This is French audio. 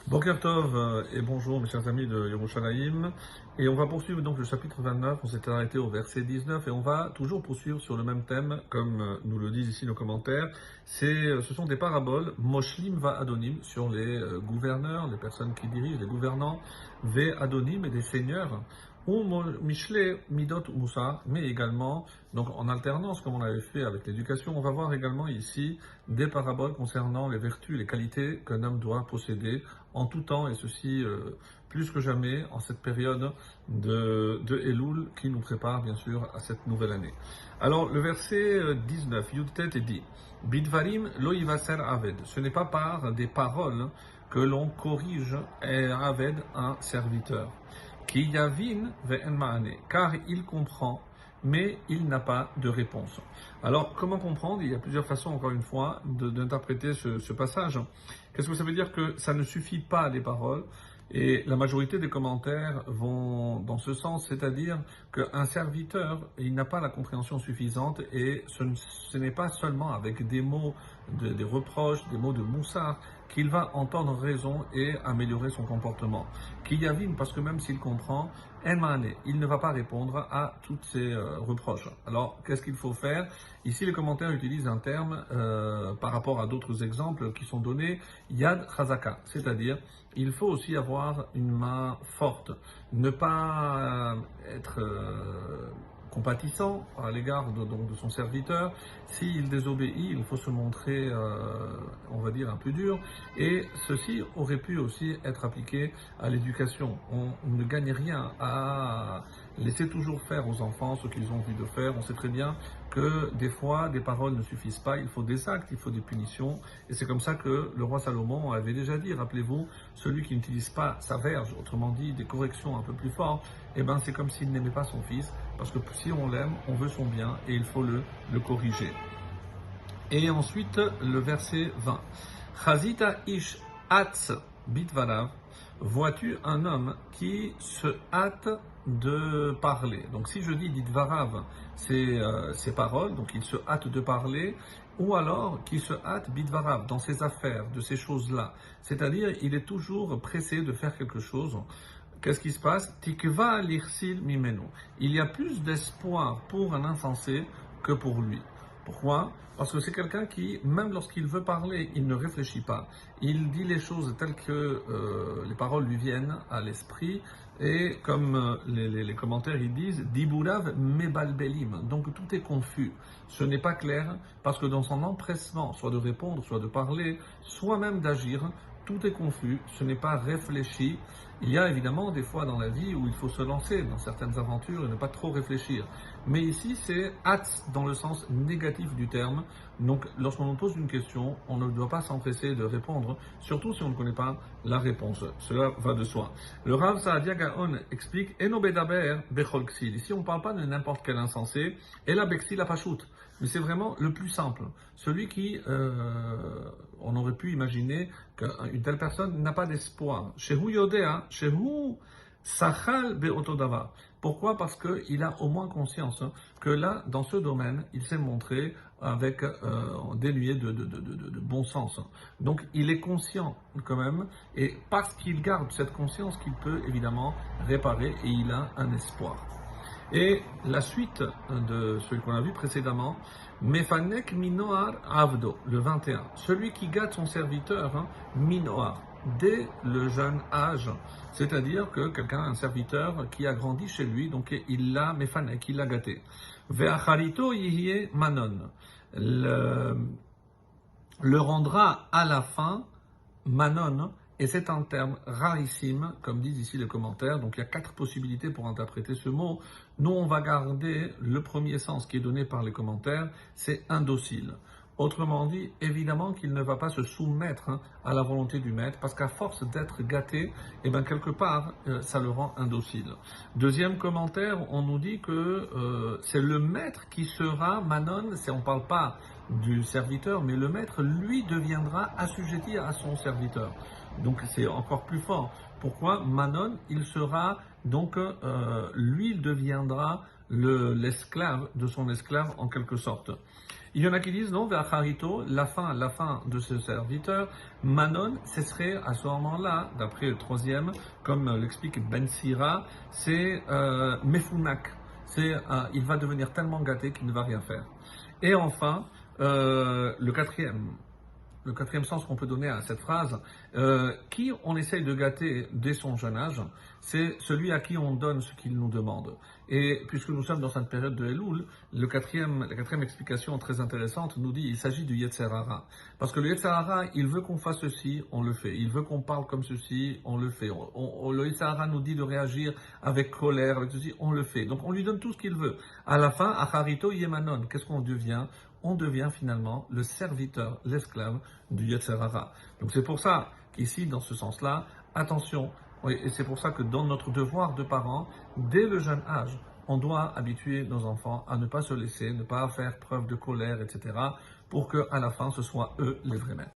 Boker Tov et bonjour mes chers amis de Yerushalayim. Et on va poursuivre donc le chapitre 29, on s'était arrêté au verset 19 et on va toujours poursuivre sur le même thème comme nous le disent ici nos commentaires. Ce sont des paraboles, Moshlim va Adonim, sur les gouverneurs, les personnes qui dirigent, les gouvernants, Ve Adonim et des seigneurs, ou Mishle Midot Moussa, mais également, donc en alternance comme on avait fait avec l'éducation, on va voir également ici des paraboles concernant les vertus, les qualités qu'un homme doit posséder en tout temps, et ceci plus que jamais en cette période de Elul qui nous prépare bien sûr à cette nouvelle année. Alors le verset 19, Yudtet est dit, Bidvarim lo yivaser aved, ce n'est pas par des paroles que l'on corrige aved un serviteur. Ki yavin ve'en ma'ane, car il comprend, mais il n'a pas de réponse. Alors, comment comprendre? Il y a plusieurs façons, encore une fois, d'interpréter ce passage. Qu'est-ce que ça veut dire? Que ça ne suffit pas les paroles, et la majorité des commentaires vont dans ce sens, c'est-à-dire qu'un serviteur, il n'a pas la compréhension suffisante, et ce n'est pas seulement avec des mots, des reproches, des mots de moussard, qu'il va entendre raison et améliorer son comportement. Kiyavin, parce que même s'il comprend, Emane, il ne va pas répondre à toutes ces reproches. Alors, qu'est-ce qu'il faut faire? Ici, les commentaires utilisent un terme par rapport à d'autres exemples qui sont donnés, Yad Chazaka, c'est-à-dire, il faut aussi avoir une main forte, ne pas être compatissant à l'égard de son serviteur. S'il désobéit, il faut se montrer, on va dire, un peu dur. Et ceci aurait pu aussi être appliqué à l'éducation. On ne gagne rien à laisser toujours faire aux enfants ce qu'ils ont envie de faire. On sait très bien que des fois, des paroles ne suffisent pas. Il faut des actes, il faut des punitions. Et c'est comme ça que le roi Salomon avait déjà dit, rappelez-vous, celui qui n'utilise pas sa verge, autrement dit des corrections un peu plus fortes, eh ben c'est comme s'il n'aimait pas son fils, parce que si on l'aime, on veut son bien et il faut le corriger. Et ensuite, le verset 20. Chazita ish atz bitvalav. Vois-tu un homme qui se hâte de parler? Donc si je dis ditvarav, c'est ses paroles, donc il se hâte de parler, ou alors qui se hâte bitvarav, dans ses affaires, de ces choses-là. C'est-à-dire, il est toujours pressé de faire quelque chose. Qu'est-ce qui se passe? Tikva lirsil mimenu. Il y a plus d'espoir pour un insensé que pour lui. Pourquoi? Parce que c'est quelqu'un qui, même lorsqu'il veut parler, il ne réfléchit pas. Il dit les choses telles que les paroles lui viennent à l'esprit. Et comme les commentaires ils disent, Diburav mebalbelim. Donc tout est confus. Ce n'est pas clair parce que dans son empressement, soit de répondre, soit de parler, soit même d'agir, tout est confus, ce n'est pas réfléchi. Il y a évidemment des fois dans la vie où il faut se lancer dans certaines aventures et ne pas trop réfléchir. Mais ici, c'est hâte dans le sens négatif du terme. Donc, lorsqu'on nous pose une question, on ne doit pas s'empresser de répondre, surtout si on ne connaît pas la réponse. Cela va de soi. Le Rav Saadia Gaon explique Eno bedaber bechol ksil. Ici, on ne parle pas de n'importe quel insensé. Et la beksil apashut. Mais c'est vraiment le plus simple. Celui qui, on aurait pu imaginer qu'une telle personne n'a pas d'espoir. Shehu yodea, shehu sachal beotodava. Pourquoi? Parce qu'il a au moins conscience que là, dans ce domaine, il s'est montré avec dénué de bon sens. Donc, il est conscient quand même, et parce qu'il garde cette conscience qu'il peut évidemment réparer, et il a un espoir. Et la suite de ce qu'on a vu précédemment, Mefanek Minoar Avdo, le 21. Celui qui gâte son serviteur, Minoar, dès le jeune âge. C'est-à-dire que quelqu'un, un serviteur qui a grandi chez lui, donc il l'a Mefanek, il l'a gâté. Ve'acharito yihye manon. Le rendra à la fin manon. Et c'est un terme rarissime, comme disent ici les commentaires. Donc il y a 4 possibilités pour interpréter ce mot. Nous, on va garder le premier sens qui est donné par les commentaires, c'est indocile. Autrement dit, évidemment qu'il ne va pas se soumettre à la volonté du maître, parce qu'à force d'être gâté, eh bien quelque part, ça le rend indocile. Deuxième commentaire, on nous dit que c'est le maître qui sera manon, on ne parle pas du serviteur, mais le maître, lui, deviendra assujetti à son serviteur. Donc c'est encore plus fort. Pourquoi? Manon, il sera, donc, lui, il deviendra l'esclave de son esclave en quelque sorte. Il y en a qui disent non, Ve'acharito, la fin de ce serviteur, Manon, ce serait à ce moment-là, d'après le troisième, comme l'explique Ben Sira, c'est Mefunak. Il va devenir tellement gâté qu'il ne va rien faire. Et enfin, le quatrième sens qu'on peut donner à cette phrase, qui on essaye de gâter dès son jeune âge, c'est celui à qui on donne ce qu'il nous demande. Et puisque nous sommes dans cette période de Elul, la quatrième explication très intéressante nous dit qu'il s'agit du Yetzer Hara. Parce que le Yetzer Hara, il veut qu'on fasse ceci, on le fait. Il veut qu'on parle comme ceci, on le fait. Le Yetzer Hara nous dit de réagir avec colère, avec ceci, on le fait. Donc on lui donne tout ce qu'il veut. À la fin, Acharito Yemanon, qu'est-ce qu'on devient? On devient finalement le serviteur, l'esclave du Yetzer Hara. Donc c'est pour ça qu'ici, dans ce sens-là, attention, et c'est pour ça que dans notre devoir de parents, dès le jeune âge, on doit habituer nos enfants à ne pas se laisser, ne pas faire preuve de colère, etc., pour qu'à la fin, ce soit eux les vrais maîtres.